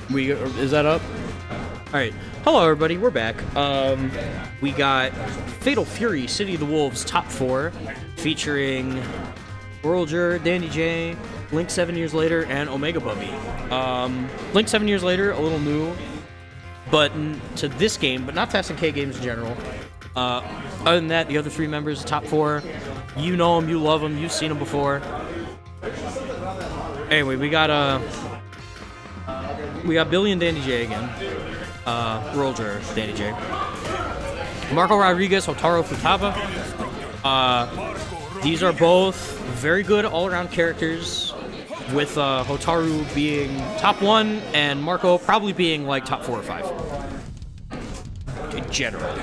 Is that up? All right. Hello, everybody. We're back. We got Fatal Fury: City of the Wolves top 4, featuring RuralJuror, DandyJ, Link 7 Years Later, and Omegabubby. Link 7 Years Later, a little new, but to this game, but not to SNK games in general. Other than that, the other 3 members, top 4, you know them, you love them, you've seen them before. Anyway, we got Billy and DandyJ again. RuralJuror, DandyJ. Marko Rodriguez, Hotaru Futaba. These are both very good all-around characters, with Hotaru being top 1 and Marko probably being like top 4 or 5. In general.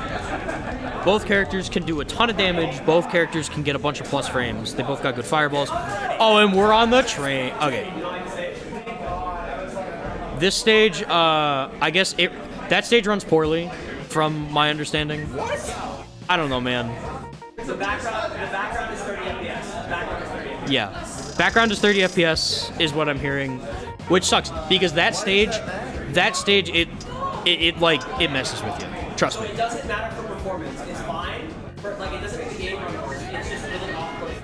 Both characters can do a ton of damage. Both characters can get a bunch of plus frames. They both got good fireballs. Oh, and we're on the train. Okay. This stage, I guess that stage runs poorly, from my understanding. What? I don't know, man. The background is 30 FPS. Yeah. Background is 30 FPS is what I'm hearing, which sucks because that stage, it messes with you. Trust me. It doesn't matter for performance. It's fine. It doesn't make the game run worse. It's just really off-putting.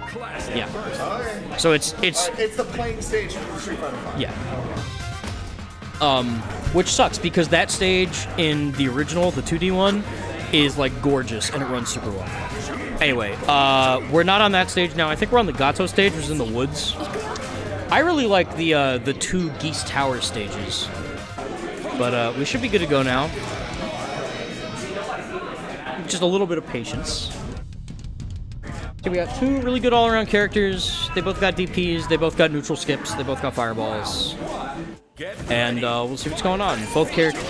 Yeah. Okay. So it's the playing stage for Street Fighter 5. Yeah. Which sucks because that stage in the original, the 2D one, is like gorgeous and it runs super well. Anyway, we're not on that stage now. I think we're on the Gato stage, which is in the woods. I really like the 2 Geese Tower stages, but we should be good to go now. Just a little bit of patience. So we got 2 really good all-around characters. They both got DPs. They both got neutral skips. They both got fireballs. And we'll see what's going on. Both characters.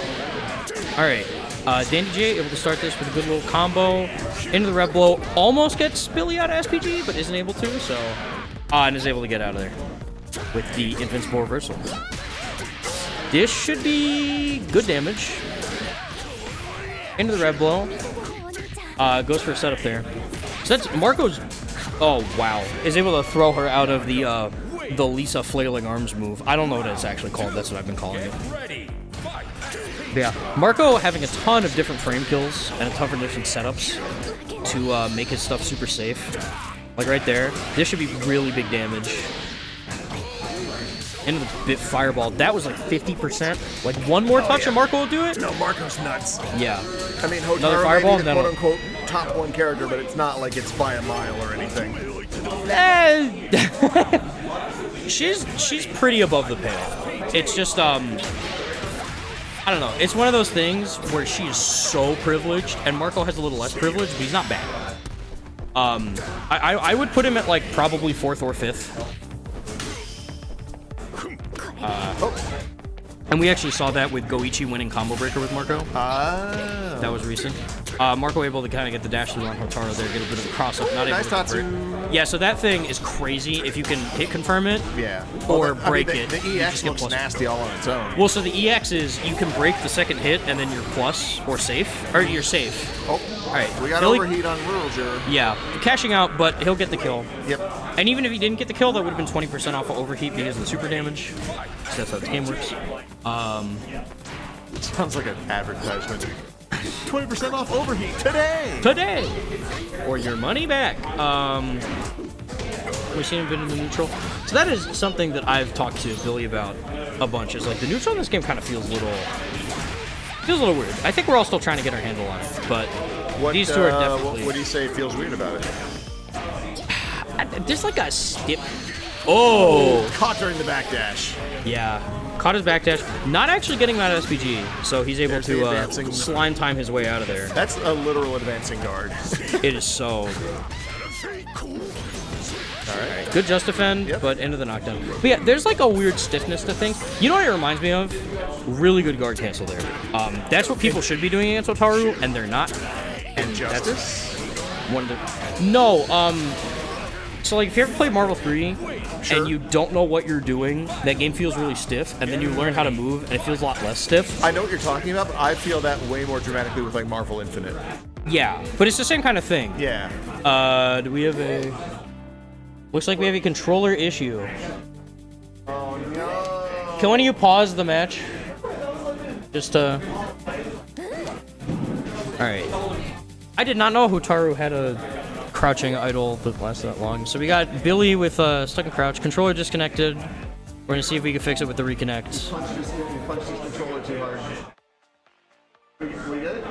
All right. DandyJ able to start this with a good little combo into the red blow. Almost gets Billy out of SPG, but isn't able to. So, and is able to get out of there with the invincible reversal. This should be good damage. Into the red blow. Goes for a setup there. So that's Marko's. Oh wow, is able to throw her out of the Lisa flailing arms move. I don't know what it's actually called. That's what I've been calling it. But yeah, Marko having a ton of different frame kills and a ton of different setups to make his stuff super safe. Like right there, this should be really big damage. Into the bit fireball. That was like 50%. Like one more touch and Marko will do it? No, Marko's nuts. Yeah. I mean, Another Hotaru fireball, may be the quote-unquote top 1 character, but it's not like it's by a mile or anything. She's pretty above the pale. It's just, I don't know. It's one of those things where she is so privileged, and Marko has a little less privilege, but he's not bad. I would put him at, like, probably 4th or 5th. And we actually saw that with Goichi winning Combo Breaker with Marko. That was recent. Marko able to kind of get the dash through on Hotaru there, get a bit of a cross-up, not able to convert. Yeah, so that thing is crazy if you can hit confirm it or break it. The EX looks nasty all on its own. Well, so the EX is you can break the second hit and then you're plus or safe, or you're safe. Oh, all right. We got overheat on RuralJuror. Yeah, cashing out, but he'll get the kill. Yep. And even if he didn't get the kill, that would have been 20% off of overheat because of the super damage. So that's how the game works. Sounds like an advertisement. 20% off overheat today! Or your money back. We've seen him been in the neutral. So that is something that I've talked to Billy about a bunch. Is like the neutral in this game kind of feels a little weird. I think we're all still trying to get our handle on it, but these 2 are definitely. What do you say feels weird about it? There's like a stip. Oh! Caught during the backdash. Yeah. Caught his backdash. Not actually getting him out of SPG, so he's able to slime time his way out of there. That's a literal advancing guard. It is so. Alright. Good just defend, but into the knockdown. But yeah, there's like a weird stiffness to things. You know what it reminds me of? Really good guard cancel there. That's what people should be doing against Hotaru, and they're not. And Justice? That's one of the. No, so like if you ever play Marvel 3 and you don't know what you're doing, that game feels really stiff, and then you learn how to move and it feels a lot less stiff. I know what you're talking about, but I feel that way more dramatically with like Marvel Infinite. Yeah, but it's the same kind of thing. Yeah. Do we have a... Looks like we have a controller issue. Oh no. Can one of you pause the match? Just All right. I did not know Hotaru had a crouching idle that lasted that long. So we got Billy with stuck in crouch, controller disconnected. We're gonna see if we can fix it with the reconnect. Punch this controller too hard. We get it?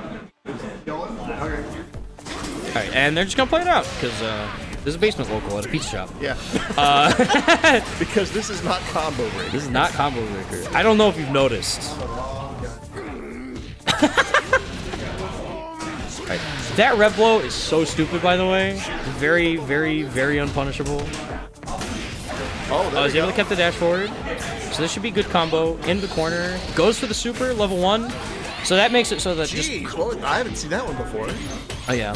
Going? Okay. All right, and they're just gonna play it out because this is a basement local at a pizza shop. Yeah. Because this is not combo breaker. This is not combo breaker. I don't know if you've noticed. Right. That rev blow is so stupid, by the way. Very, very, very unpunishable. Oh, there I was able to keep the dash forward. So this should be good combo. Into the corner. Goes for the super, level 1. So that makes it so that Jeez, well, I haven't seen that one before. Oh, yeah.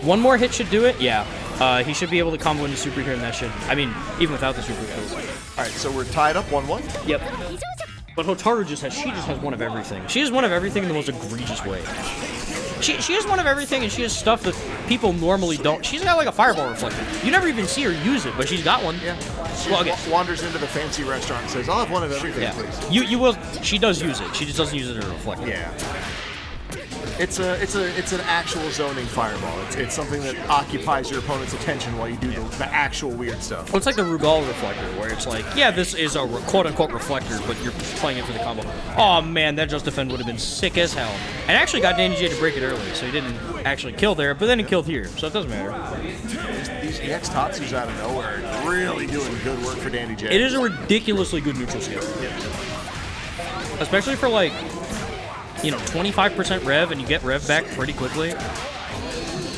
One more hit should do it? Yeah. He should be able to combo into super here, and that should... I mean, even without the super kills. Alright, so we're tied up 1-1? Yep. But Hotaru just has one of everything. She has one of everything in the most egregious way. She has one of everything, and she has stuff that people normally don't. She's got like a fireball reflector. You never even see her use it, but she's got one. Yeah. She wanders into the fancy restaurant and says, I'll have one of everything, please. You will. She does use it. She just doesn't use it as a reflector. Yeah. It's an actual zoning fireball. It's something that occupies your opponent's attention while you do the actual weird stuff. Well, it's like the Rugal reflector, where it's like, yeah, this is a quote-unquote reflector, but you're playing it for the combo. Oh man, that just defend would have been sick as hell. And actually got DandyJ to break it early, so he didn't actually kill there, but then he killed here, so it doesn't matter. These EX Tatsus out of nowhere are really doing good work for DandyJ. It is a ridiculously good neutral skill. Especially for like, 25% rev, and you get rev back pretty quickly.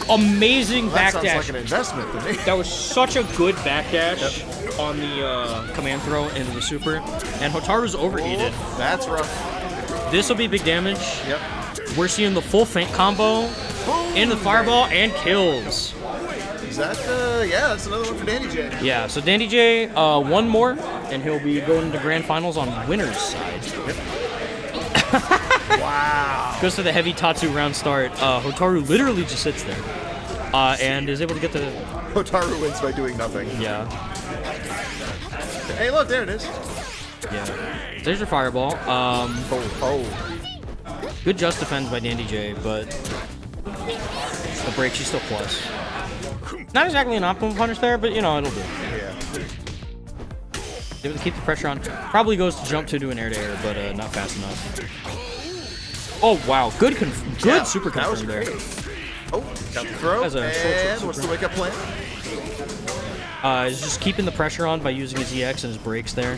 Amazing backdash. That sounds like an investment to me. That was such a good backdash on the command throw into the super. And Hotaru's overheated. Oh, that's rough. This will be big damage. Yep. We're seeing the full feint combo into the fireball and kills. Is that, yeah, that's another one for DandyJ. Yeah, so DandyJ, one more, and he'll be going to grand finals on winner's side. Yep. Wow. Goes to the heavy Tatsu round start. Hotaru literally just sits there and is able to get the... Hotaru wins by doing nothing. Yeah. Hey, look, there it is. Yeah. There's your fireball. Good just defense by DandyJ, but the break, she's still plus. Not exactly an optimal punish there, but, it'll do. Yeah. Able to keep the pressure on. Probably goes to jump to do an air-to-air, but not fast enough. Oh, wow. Good super confirm there. Oh, got the throw. Has a and what's the wake-up plan? Is just keeping the pressure on by using his EX and his breaks there.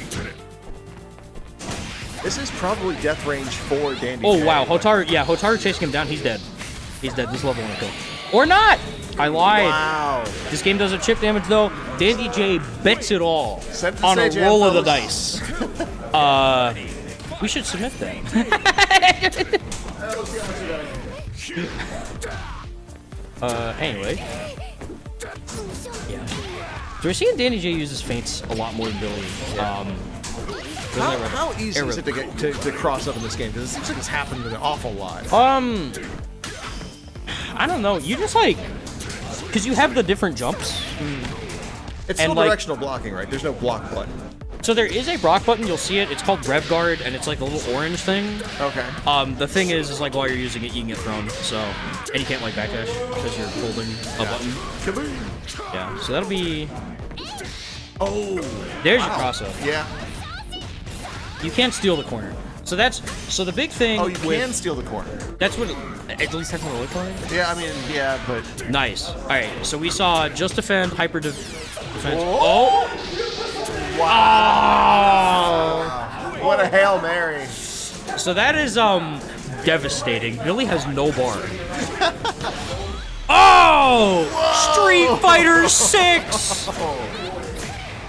This is probably death range for DandyJ. Oh, wow. Hotaru chasing him down. He's dead. He's dead. This level 1 kill. Or not! I lied. Wow. This game doesn't chip damage, though. DandyJ bets it all on a roll of the dice. We should submit that. Anyway. Yeah. So we're seeing DandyJ uses feints a lot more than Billy. How easy is it to get to cross up in this game? Because it seems like it's happened an awful lot. I don't know. You just because you have the different jumps. It's still directional blocking, right? There's no block button. So there is a block button. You'll see it. It's called Rev Guard, and it's like a little orange thing. Okay. The thing is like while you're using it, you can get thrown. So, and you can't backdash because you're holding a button. Kaboom. Yeah. So that'll be. Oh. There's your cross up. Yeah. You can't steal the corner. So the big thing. Oh, you can steal the corner. That's what. At least that's what it looks like. Yeah, I mean, yeah, but. Nice. All right. So we saw just defend, hyper defense. Oh. Wow. What a Hail Mary. So that is devastating. Billy has no bar. Oh! Whoa. Street Fighter 6!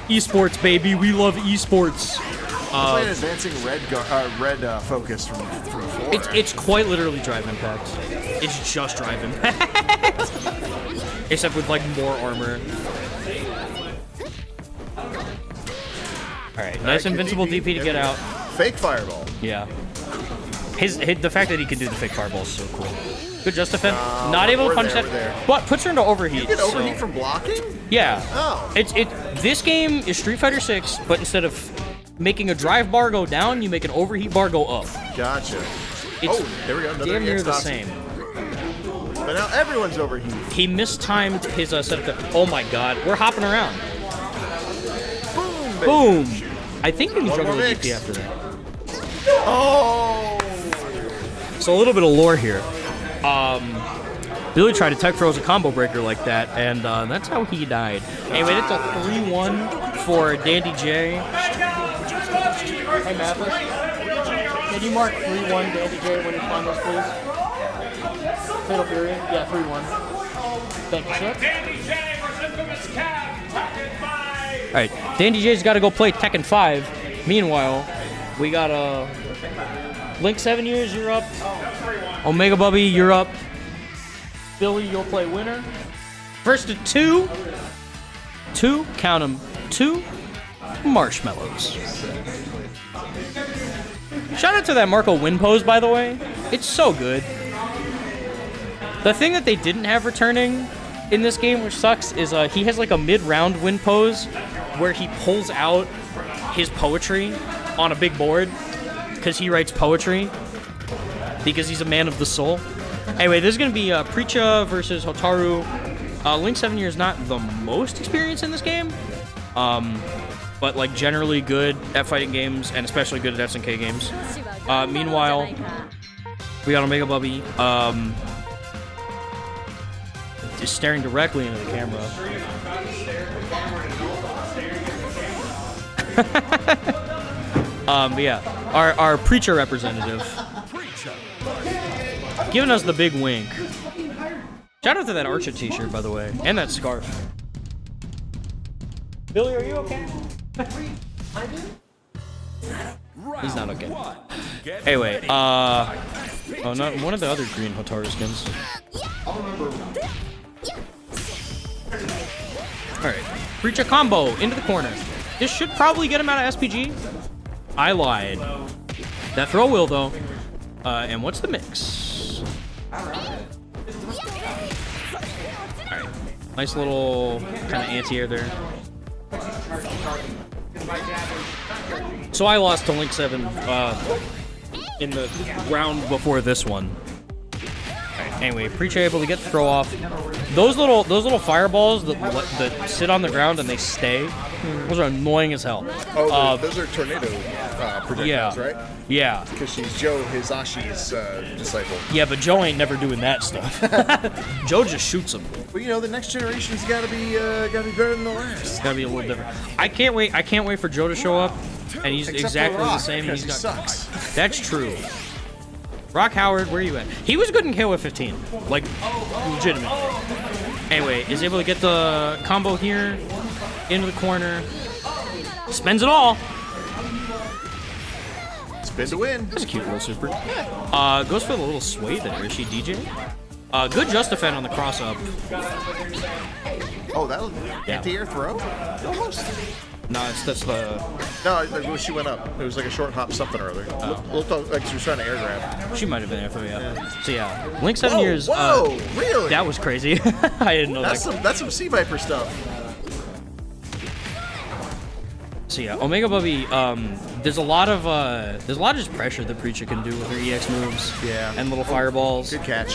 Esports, baby. We love esports. It's like an advancing red focus from 4. It's quite literally Drive Impact. It's just Drive Impact. Except with more armor. Alright, nice invincible DP to get out. Fake fireball. Yeah. The fact that he can do the fake fireball is so cool. Good just defend. Not able to punish that, but puts her into overheat. You get overheat from blocking? Yeah. Oh. This game is Street Fighter 6, but instead of making a drive bar go down, you make an overheat bar go up. Gotcha. It's there we go. Another damn near EX the Nazi. same. But now everyone's overheated. He mistimed his setup. Oh my god, we're hopping around. Boom, baby. Boom! I think we can One juggle more the mix. DP after that. Oh! So a little bit of lore here. Billy tried to tech throws a combo breaker like that, and that's how he died. Anyway, it's a 3-1 for DandyJ. Hey, Mathis, can you mark 3-1 DandyJ when you find this, please? Fatal Fury? Yeah, 3-1. Thank you, sir. Alright, DandyJ's got to go play Tekken 5. Meanwhile, we got Link 7 years, you're up. Omegabubby, you're up. Billy, you'll play winner. First to two. Count them, 2 marshmallows. Shout out to that Marko win pose, by the way. It's so good. The thing that they didn't have returning in this game, which sucks, is he has like a mid-round win pose where he pulls out his poetry on a big board because he writes poetry because he's a man of the soul. Anyway, there's going to be Preecha versus Hotaru. Link 7 years not the most experienced in this game, but like generally good at fighting games and especially good at SNK games. Meanwhile, we got Omegabubby just staring directly into the camera. But yeah, our Preecha representative giving us the big wink. Shout out to that Archer t-shirt, by the way, and that scarf. Billy, are you okay? He's not okay. Anyway, oh, not one of the other green Hotaru skins. Alright, Preecha combo into the corner. This should probably get him out of SPG. I lied. That throw will, though. And what's the mix? Alright. Nice little kind of anti-air there. So I lost to Link 7 in the round before this one. Right, anyway, Preecha able to get the throw off. Those little fireballs that sit on the ground and they stay, those are annoying as hell. Oh, those are tornado projectiles, right? Yeah. Because she's Joe Hizashi's disciple. Yeah, but Joe ain't never doing that stuff. Joe just shoots them. Well, you know, the next generation's got to be better than the last. Gotta be a little different. I can't wait for Joe to show up, and he's Except exactly for Rock, the same. because He's he got, sucks. That's true. Rock Howard, where are you at? He was good in KOF 15, like legitimately. Anyway, is able to get the combo here into the corner. Spends it all. Spin to win. That's a cute little super. Goes for the little sway there. Is she DJ? Good just defend on the cross up. Oh, that was Yeah. anti-air throw? Almost. No, that's the. No, she went up. It was like a short hop something or other. Looked like she was trying to air grab. She might have been after, yeah. So yeah, Link 7 years. Whoa, really? That was crazy. I didn't know that. That's some Sea Viper stuff. So yeah, Omegabubby, there's a lot of just pressure that Preecha can do with her EX moves. Yeah. And little fireballs. Good catch.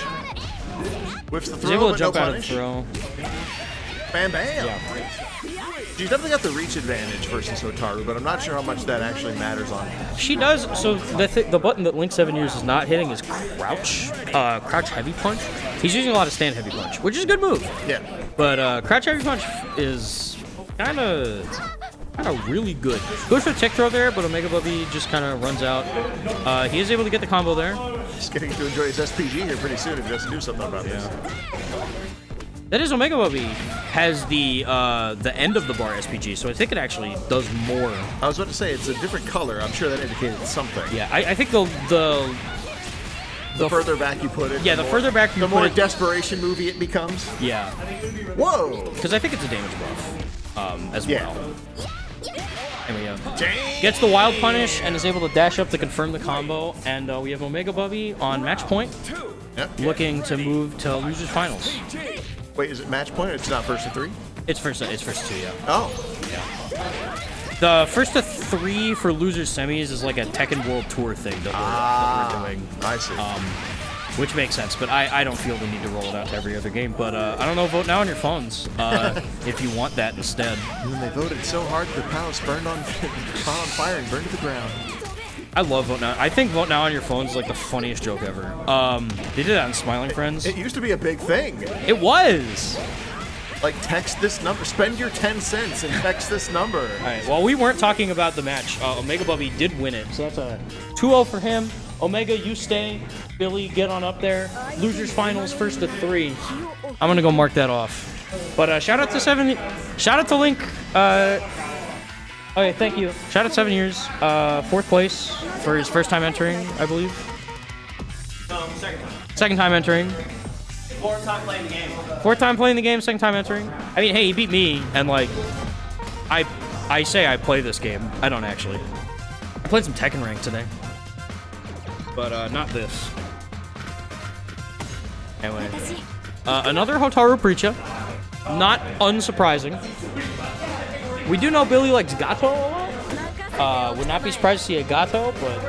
Whiffs the She's throw, able to but jump no out of the punish. throw. Bam, bam. Yeah. She's definitely got the reach advantage versus Hotaru, but I'm not sure how much that actually matters on. She does. So the button that Link 7 years is not hitting is crouch. Crouch heavy punch. He's using a lot of stand heavy punch, which is a good move. Yeah. But crouch heavy punch is kind of really good. Goes for the tick throw there, but Omegabubby just kind of runs out. He is able to get the combo there. He's getting to enjoy his SPG here pretty soon if he doesn't do something about this. That is, Omegabubby has the end of the bar SPG, so I think it actually does more. I was about to say, it's a different color. I'm sure that indicated something. Yeah, I think the further back you put it, yeah, the further back you the put more it, desperation movie it becomes. yeah, Whoa! because I think it's a damage buff as Yeah. well. Anyway, Dang. gets the wild punish and is able to dash up to confirm the combo, and we have Omegabubby on match point, Yep. looking to move to losers finals. Wait, is it match point or it's not first to three? It's first 2, yeah. Oh. Yeah. The first of 3 for losers semis is like a Tekken World Tour thing that we're doing. I see. Which makes sense, but I don't feel the need to roll it out to every other game. But I don't know, vote now on your phones if you want that instead. And then they voted so hard that the palace burned on fire and burned to the ground. I love vote now. I think vote now on your phones is like the funniest joke ever. They did that on Smiling Friends. It used to be a big thing. It was. Like, text this number. Spend your 10 cents and text this number. All right. Well, we weren't talking about the match. Omegabubby did win it, so that's a 2-0 for him. Omega, you stay. Billy, get on up there. Losers finals, first of 3. I'm gonna go mark that off. But shout out to 7. Shout out to Link. Okay, thank you. Shout out 7 years. 4th place for his first time entering, I believe. Second time entering. 4th time playing the game. 4th time playing the game, 2nd time entering. I mean, hey, he beat me, and like, I say I play this game. I don't actually. I played some Tekken Rank today, but not this. Anyway, another Hotaru Preecha. Not unsurprising. We do know Billy likes Gato a lot. Would not be surprised to see a Gato, but.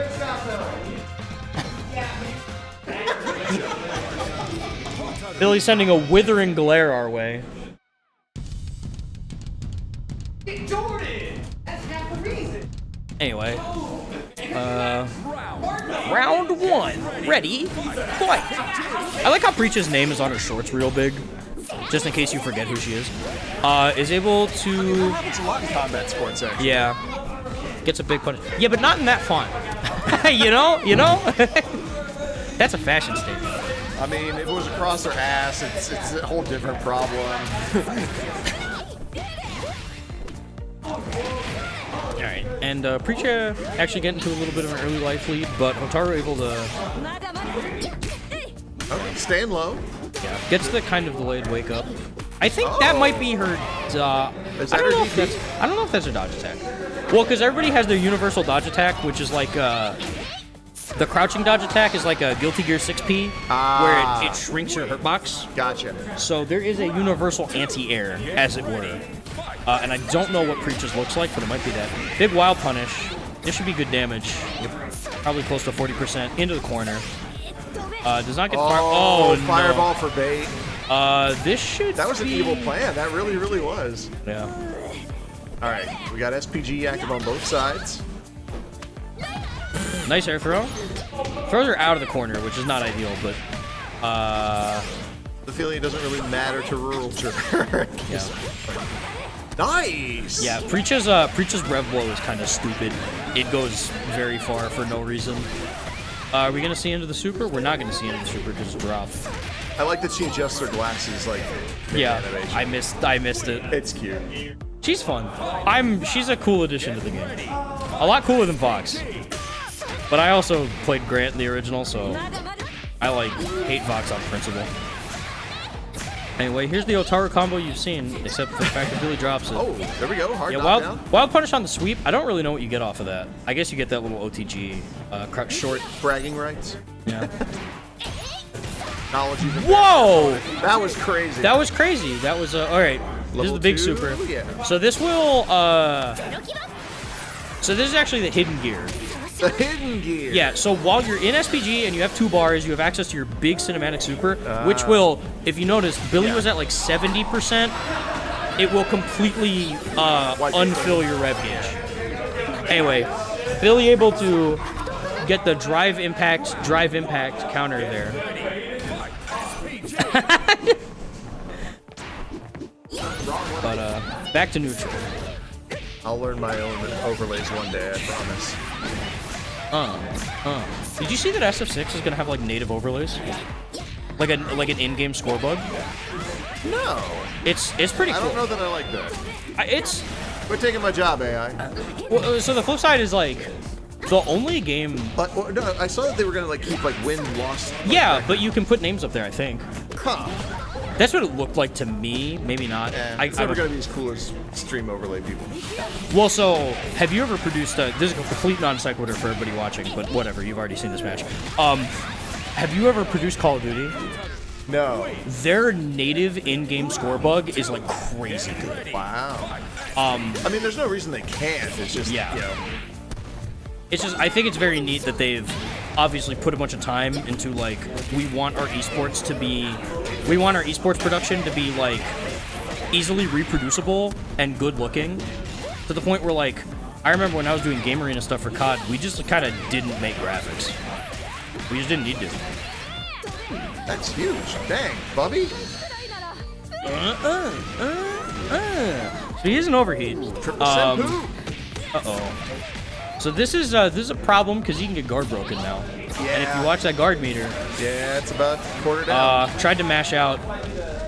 Billy's sending a withering glare our way. Anyway, round 1. Ready? Fight. I like how Preecha's name is on her shorts real big, just in case you forget who she is. Is able to. It's a lot in combat sports, actually. Yeah. Gets a big punch. Yeah, but not in that font. You know? That's a fashion statement. I mean, if it was across her ass, it's a whole different problem. Alright, and Preecha actually getting to a little bit of an early life lead, but Hotaru able to Staying low. Yeah, gets the kind of delayed wake up. I think that might be her. I don't know if that's her dodge attack. Well, because everybody has their universal dodge attack, which is like the crouching dodge attack is like a Guilty Gear 6P, where it shrinks your hurt box. Gotcha. So there is a universal anti-air, as it were. And I don't know what Preecha's looks like, but it might be that. Big wild punish. This should be good damage. Probably close to 40% into the corner. Does not get fire. Oh, fireball for bait. This should. That was an evil plan. That really, really was. Yeah. All right, we got SPG active on both sides. Nice air throw. Throws her out of the corner, which is not ideal, but the feeling it doesn't really matter to RuralJuror. Yeah. Nice. Yeah, Preecha's rev blow is kind of stupid. It goes very far for no reason. Are we gonna see into the super? We're not gonna see into the super because it's dropped. I like that she adjusts her glasses like. Yeah, animation. I missed it. It's cute. She's fun. She's a cool addition to the game. A lot cooler than Fox. But I also played Grant in the original, so I hate Fox on principle. Anyway, here's the Hotaru combo you've seen, except for the fact that Billy drops it. Oh, there we go. Hard yeah, knockdown. wild punish on the sweep. I don't really know what you get off of that. I guess you get that little OTG short. Bragging rights. Yeah. Knowledge even. Whoa! That was crazy. That was crazy. That was all right. This is the big 2? super. Yeah. So this will so this is actually the hidden gear. The hidden gear. Yeah, so while you're in SPG and you have 2 bars, you have access to your big cinematic super, which will, if you notice, Billy was at like 70%. It will completely unfill your rev gauge. Anyway, Billy able to get the drive impact counter there. But back to neutral. I'll learn my own overlays one day, I promise. Did you see that SF6 is gonna have like native overlays? Like an in-game score bug? No. It's pretty cool. I don't know that I like that. Quit taking my job, AI. Well, so the flip side is like the only game. No, I saw that they were gonna keep win-loss. Yeah, but you can put names up there, I think. Huh. That's what it looked like to me. Maybe not. It's never gonna be as cool as stream overlay people. Well, so have you ever produced this is a complete non sequitur for everybody watching, but whatever. You've already seen this match. Have you ever produced Call of Duty? No. Their native in-game score bug is like crazy good. Wow. I mean, there's no reason they can't. It's just, Yeah. you know. It's just, I think it's very neat that they've obviously put a bunch of time into, like, we want our esports production to be, like, easily reproducible and good looking, to the point where, like, I remember when I was doing Game Arena stuff for COD, we just kind of didn't make graphics. We just didn't need to. That's huge. Dang, Bubby. So he is an overheat. Triple senpu. Uh-oh. So this is a problem because he can get guard broken now. Yeah. And if you watch that guard meter, Yeah, it's about quarter down. tried to mash out,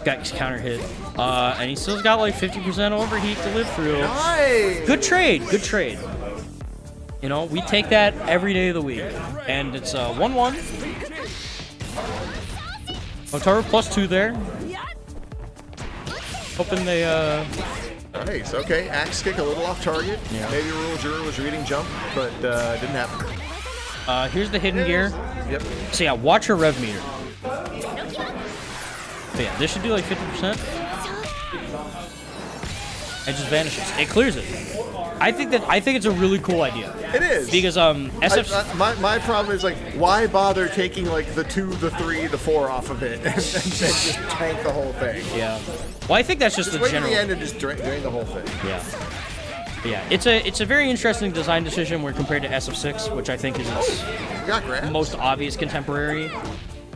got counter hit, and he still's got like 50% overheat to live through. Nice. Good trade, good trade. You know, we take that every day of the week, and it's 1-1. Hotaru +2 there. Hoping they Nice. Okay, axe kick a little off target. Yeah. Maybe RuralJuror was reading jump, but didn't happen. here's the hidden gear. Yep. So yeah, watch your rev meter. But yeah, this should do like 50%. It just vanishes. It clears it. I think it's a really cool idea. It is. Because my problem is like, why bother taking like the 2, the 3, the 4 off of it and just tank the whole thing? Yeah. Well, I think that's just the Wait general. to the end and just drain the whole thing. Yeah. But yeah, it's a very interesting design decision where compared to SF6, which I think is its You got grabs. most obvious contemporary,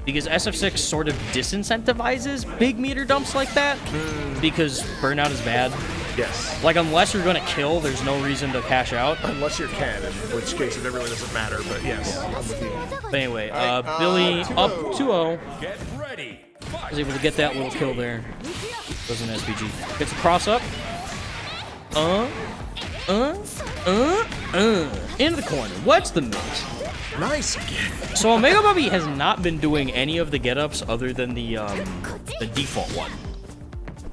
because SF6 sort of disincentivizes big meter dumps like that because burnout is bad. Yes. Like, unless you're gonna kill, there's no reason to cash out. Unless you're Ken, in which case it really doesn't matter. But yes, I'm with you. But anyway, All right, Billy 2-0. up 2-0. Get ready. Was able to get that little kill there. Goes an SPG. Gets a cross up. In the corner. What's the mix? Nice. So Omegabubby has not been doing any of the get-ups other than the default one.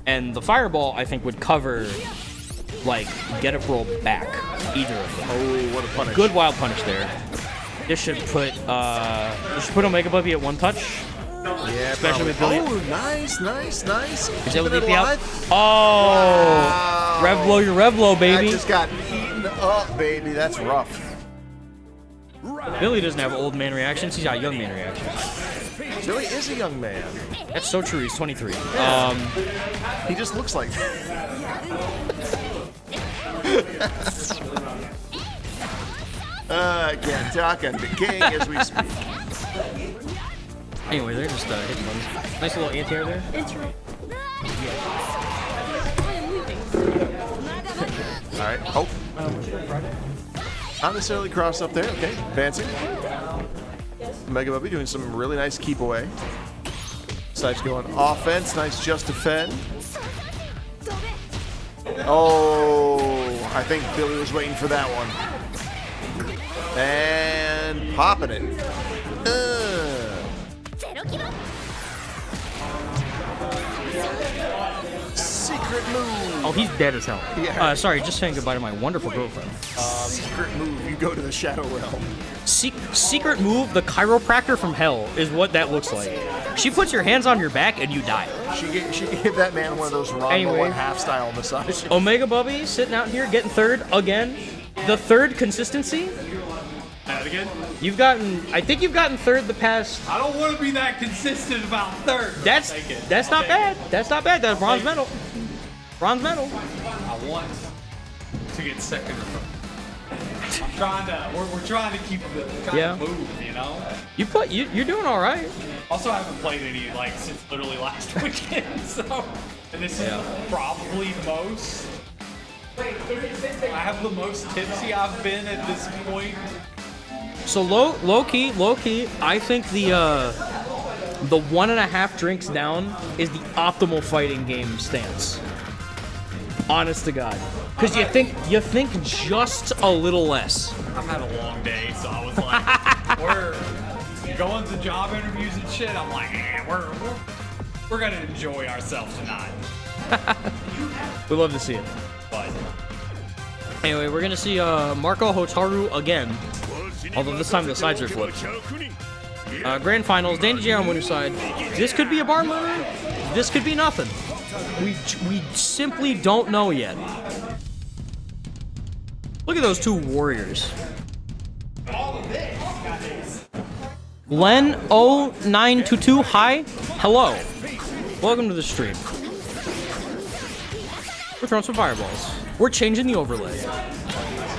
And the fireball, I think, would cover, like, get-up roll back. Either of them. Oh, what a punish. Good wild punish there. This should put Omegabubby at 1 touch. Yeah, especially with probably. Billy. Oh, nice. Is that Keeping what it DP out? alive. Oh! Wow. Rev blow your rev blow, baby. I just got eaten up, baby. That's rough. Billy doesn't have old man reactions. He's got young man reactions. Billy is a young man. That's so true. He's 23. He just looks like that. Again, talking to King as we speak. Anyway, they're just hitting ones. Nice little anti-air there. All right. Oh. Not necessarily cross up there. Okay. Advancing. Omegabubby doing some really nice keep away. Snipe's going offense. Nice just defend. Oh, I think Billy was waiting for that one. And popping it. Secret move. Oh, he's dead as hell. Yeah. Sorry, just saying goodbye to my wonderful girlfriend. Secret move. You go to the Shadow Realm. Secret move, the chiropractor from hell, is what that looks like. She puts your hands on your back and you die. She gave that man one of those Rondo Anyway. 1/2 style massages. Omegabubby sitting out here getting third again. The third consistency. That again? I think you've gotten third the past. I don't want to be that consistent about third. That's not bad. That's not bad. That's bronze medal. Bronze medal. I want to get second or third. I'm trying to. We're trying to keep the move, you know. You're doing all right. Also, I haven't played any since literally last weekend, so and this is probably most. I have the most tipsy I've been at this point. So low key, I think the 1.5 drinks down is the optimal fighting game stance. Honest to God, because you think just a little less. I've had a long day, so I was like, we're going to job interviews and shit. I'm like, we're gonna enjoy ourselves tonight. We love to see it. But Anyway, we're gonna see Marko Hotaru again. Although this time the sides are flipped. Grand Finals, DandyJ on winner's side. This could be a barn burner. This could be nothing. We simply don't know yet. Look at those two warriors. Len0922, hi. Hello. Welcome to the stream. We're throwing some fireballs. We're changing the overlay.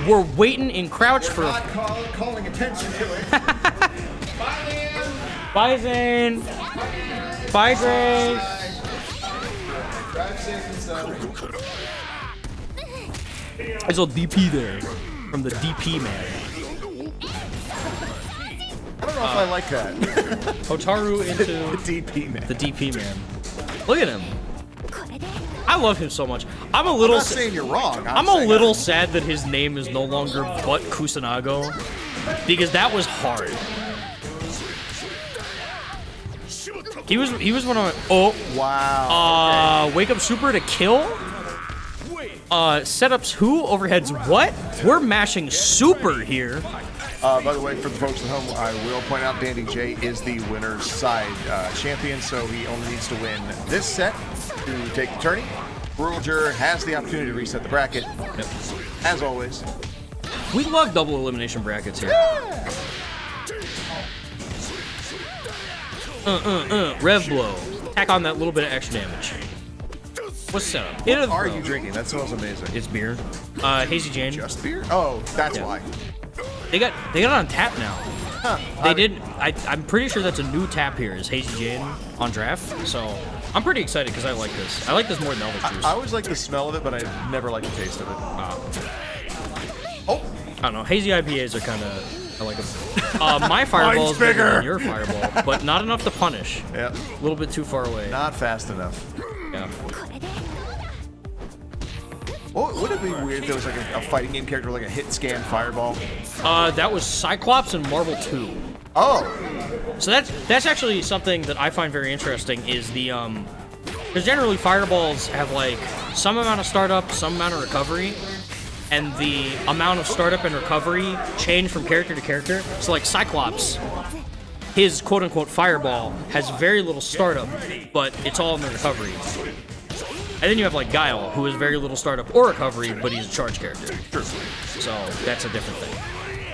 We're waiting in crouch for a... calling attention to it. Bye, Zane. Bye, Grace. Drive safe and sound. There's a DP there. From the DP man. I don't know if I like that. Hotaru into the DP man. the DP man. Look at him. I love him so much. I'm a I'm little... not saying you're wrong. I'm a little sad that his name is no longer but Kusanagi, because that was hard. He was one of my... Oh. Wow. Wake up super to kill? Setups who? Overheads what? We're mashing super here. By the way, for the folks at home, I will point out DandyJ is the winner's side champion, so he only needs to win this set to take the tourney. RuralJuror has the opportunity to reset the bracket, as always. We love double elimination brackets here. Rev blow. Tack on that little bit of extra damage. What's set up? What are you drinking? That smells amazing. It's beer. Hazy Jane. Just beer? Oh, that's Yeah. why. They got it on tap now. Huh. They did. I'm pretty sure that's a new tap here. Is Hazy Jane on draft? So I'm pretty excited because I like this. I like this more than Elvis Juice. I always like the smell of it, but I never like the taste of it. Oh. I don't know. Hazy IPAs are kind of. I like them. My fireball is bigger than your fireball, but not enough to punish. Yeah. A little bit too far away. Not fast enough. Yeah. Well, would it be weird if there was like a fighting game character with like a hit scan fireball? That was Cyclops in Marvel 2. Oh. So that's actually something that I find very interesting. Is the because generally fireballs have like some amount of startup, some amount of recovery. And the amount of startup and recovery change from character to character. So like Cyclops, his quote-unquote fireball has very little startup, but it's all in the recovery. And then you have like Guile, who has very little startup or recovery, but he's a charge character. So that's a different thing.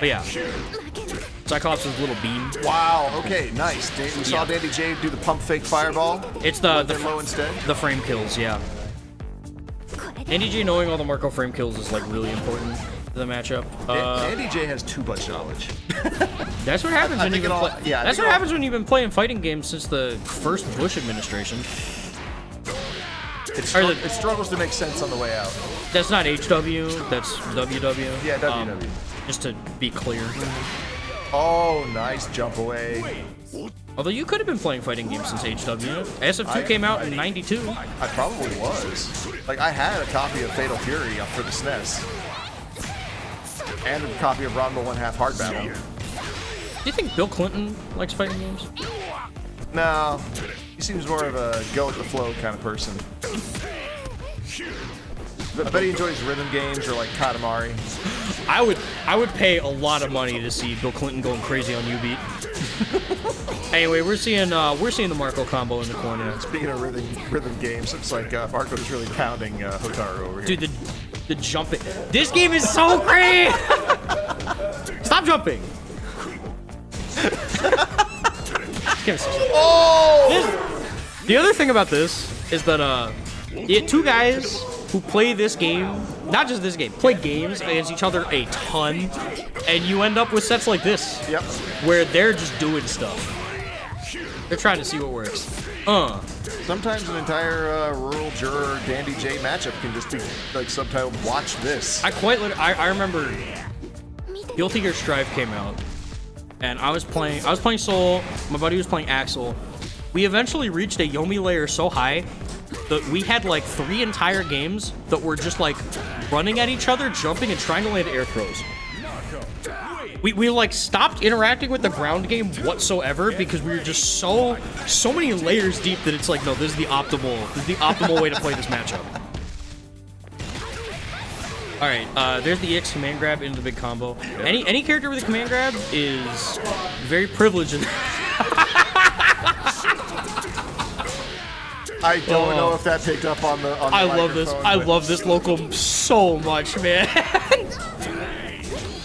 But yeah, Cyclops is a little beam. Wow. Okay. Nice. We saw DandyJ do the pump fake fireball. It's They're low instead. the frame kills, yeah. DandyJ knowing all the Marko frame kills is like really important to the matchup. DandyJ has too much knowledge. That's what happens when you've been That's what happens when you've been playing fighting games since the first Bush administration. It struggles to make sense on the way out. That's not HW. That's WW. Yeah, WW. Just to be clear. Oh, nice jump away. Although you could have been playing fighting games since HW. SF2 came out in '92. I probably was. Like, I had a copy of Fatal Fury up for the SNES. And a copy of Ranma 1/2 Hard Battle. Do you think Bill Clinton likes fighting games? No. He seems more of a go-with-the-flow kind of person. I bet he enjoys rhythm games or, like, Katamari. I would pay a lot of money to see Bill Clinton going crazy on U-Beat. Anyway, we're seeing the Marko combo in the corner. Speaking of rhythm games, looks like Marko is really pounding Hotaru over here. Dude, the jumping. This game is so great! Stop jumping! Oh! The other thing about this is that you had two guys who play this game, not just this game, play games against each other a ton, and you end up with sets like this. Yep. Where they're just doing stuff. They're trying to see what works. Sometimes an entire RuralJuror DandyJ matchup can just be like subtitled "Watch this." I remember Guilty Gear Strive came out, and I was playing Soul. My buddy was playing Axel. We eventually reached a Yomi layer so high that we had like 3 entire games that were just like running at each other, jumping and trying to land air throws. We like stopped interacting with the ground game whatsoever because we were just so many layers deep that it's like, no, this is the optimal way to play this matchup. All right, there's the EX command grab into the big combo. Any character with a command grab is very privileged. I don't know if that picked up on the I love this. I love this local so much, man.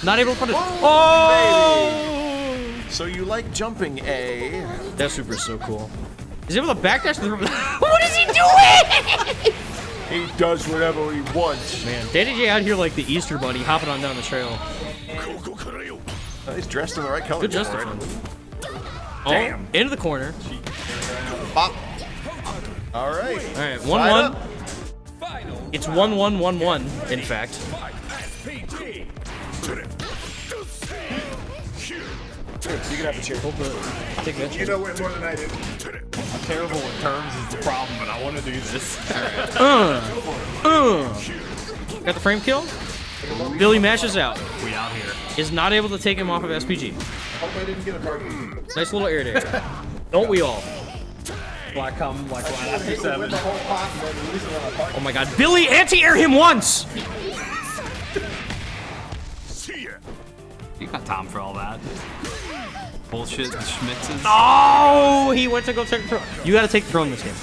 Not able to put it. Oh! So you like jumping, eh? That super is so cool. He's able to backdash the. What is he doing? He does whatever he wants. Man, DandyJ out here like the Easter Bunny, hopping on down the trail. He's dressed in the right color. Good Justin. Oh, Damn. into the corner. Pop. All right. All right, 1-1. It's 1-1-1-1. In fact. So you can have the chair. Take that. You know way more than I do. I'm terrible with terms is the problem, but I want to do this. Got the frame kill. Billy mashes out. We out here. Is not able to take him off of SPG. Hope I didn't get a party. Nice little air there. Don't we all? Black come like right after 7. Oh my god. Billy anti-air him once! You got time for all that. Bullshit, the Schmitzes. Oh, he went to go take the throw. You gotta take the throw in this game.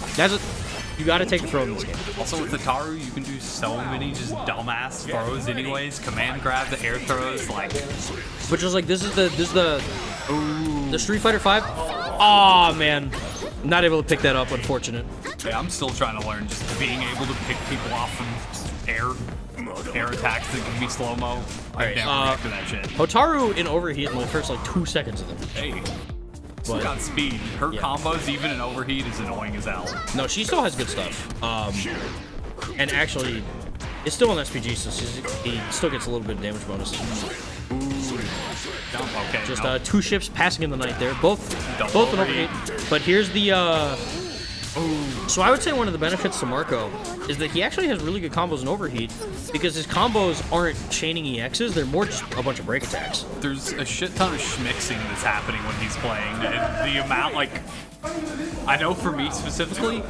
You gotta take the throw in this game. Also with Hotaru, you can do so many just dumbass throws anyways. Command grab, the air throws, like. But just like this is the Street Fighter 5. Oh man. Not able to pick that up, unfortunate. Yeah, I'm still trying to learn just being able to pick people off from air attacks that can be slow-mo. I never react to that shit. Hotaru in overheat in the first like 2 seconds of it. Hey. Still got speed. Her combos, even in overheat, is annoying as hell. No, she still has good stuff. And actually, it's still an SPG, so he still gets a little bit of damage bonus. Okay, Just 2 ships passing in the night there, both in overheat. But here's the. So I would say one of the benefits to Marko is that he actually has really good combos in overheat because his combos aren't chaining EXs; they're more just a bunch of break attacks. There's a shit ton of schmixing that's happening when he's playing, and the amount, like, I know for me specifically,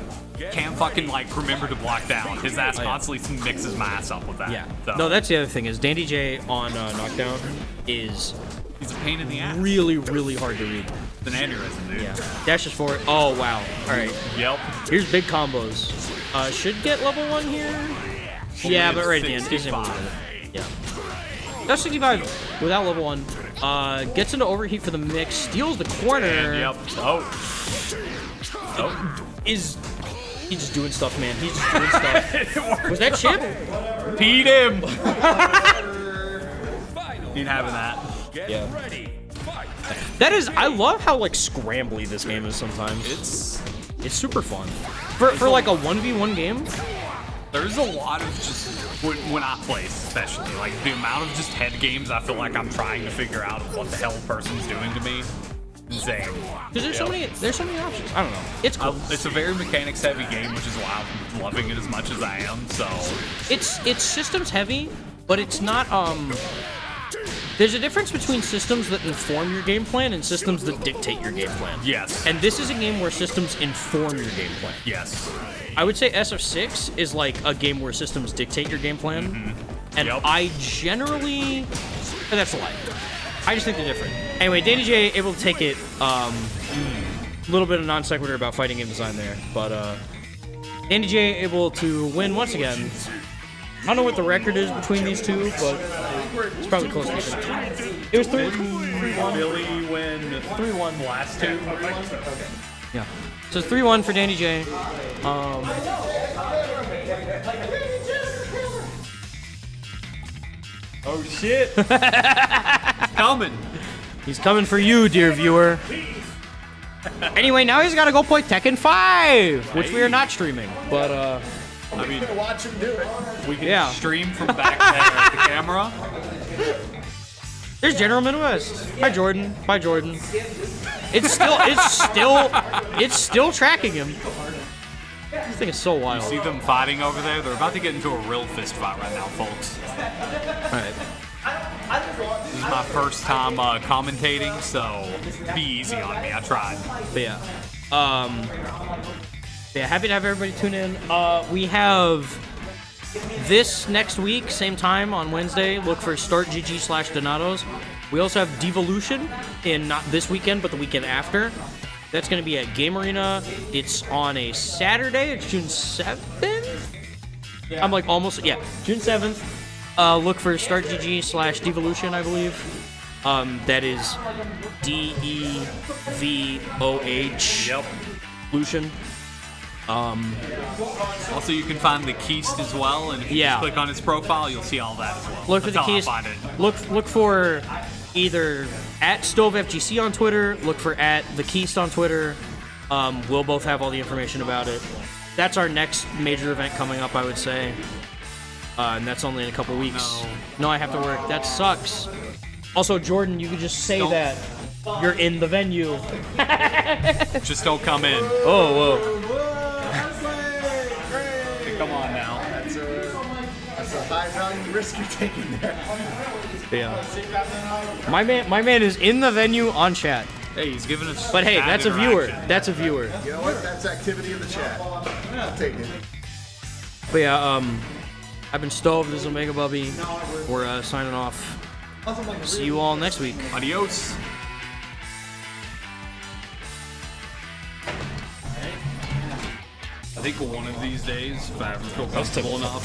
can't fucking like remember to block down. His ass constantly mixes my ass up with that. Yeah. So. No, that's the other thing is DandyJ on Knockdown is he's a pain in the ass. really, really hard to read. It's an aneurysm, dude. Yeah. Dashes forward. Oh wow. All right. Yep. Here's big combos. Should get level 1 here. Yeah, but right at the end, he's able to get it. Yeah. That's 65 without level 1. Gets into overheat for the mix. Steals the corner. And, yep. Oh. He's just doing stuff, man. He's just doing stuff. Was that chip? Beat him. Ain't having that. Yeah. That is, I love how like scrambly this game is sometimes. It's super fun. For like a 1v1 game. There's a lot of just when I play, especially like the amount of just head games I feel like I'm trying to figure out what the hell a person's doing to me. Insane. Because there's so many options. I don't know. It's cool. It's a very mechanics heavy game, which is why I'm loving it as much as I am. So it's systems heavy, but it's not there's a difference between systems that inform your game plan and systems that dictate your game plan. Yes. And this is a game where systems inform your game plan. Yes. I would say SF6 is like a game where systems dictate your game plan. Mm-hmm. And I generally... That's a lie. I just think they're different. Anyway, DandyJ able to take it. A little bit of non sequitur about fighting game design there. But DandyJ able to win once again. I don't know what the record is between these two, but it's probably close to it. It was 3-1. Billy win 3-1 last 2. Yeah. So it's 3-1 for DandyJ. Oh shit! Coming. He's coming for you, dear viewer. Anyway, now he's got to go play Tekken 5, which we are not streaming. But I mean, watch him do it. we can stream from back there at the camera. There's General Midwest. Hi, Jordan. Bye, Jordan. It's still tracking him. This thing is so wild. See them fighting over there? They're about to get into a real fist fight right now, folks. All right. This is my first time commentating, so be easy on me. I tried. But yeah. Happy to have everybody tune in. We have this next week, same time on Wednesday. Look for StartGG/Donatos. We also have Devolution in not this weekend, but the weekend after. That's going to be at Game Arena. It's on a Saturday. It's June 7th? I'm like almost, yeah, June 7th. Look for StartGG/Devolution, I believe. That is DEVOH. Yep. Lucian. Also, you can find the Keist as well, and if you just click on his profile, you'll see all that as well. Look for the That's Keist. how I find it. Look for either at StoveFGC on Twitter. Look for at the Keist on Twitter. We'll both have all the information about it. That's our next major event coming up, I would say. And that's only in a couple weeks. No, I have to work. That sucks. Also, Jordan, you could just say that you're in the venue. Just don't come in. Oh, whoa. Come on now. That's a high value risk you're taking there. Yeah. My man is in the venue on chat. Hey, he's giving us. But hey, bad that's a viewer. interaction. That's a viewer. You know what? That's activity in the chat. I'll take it. But yeah, I've been Stove. This is Omegabubby. We're signing off. See you all next week. Adios. I think one of these days, if I ever feel comfortable enough,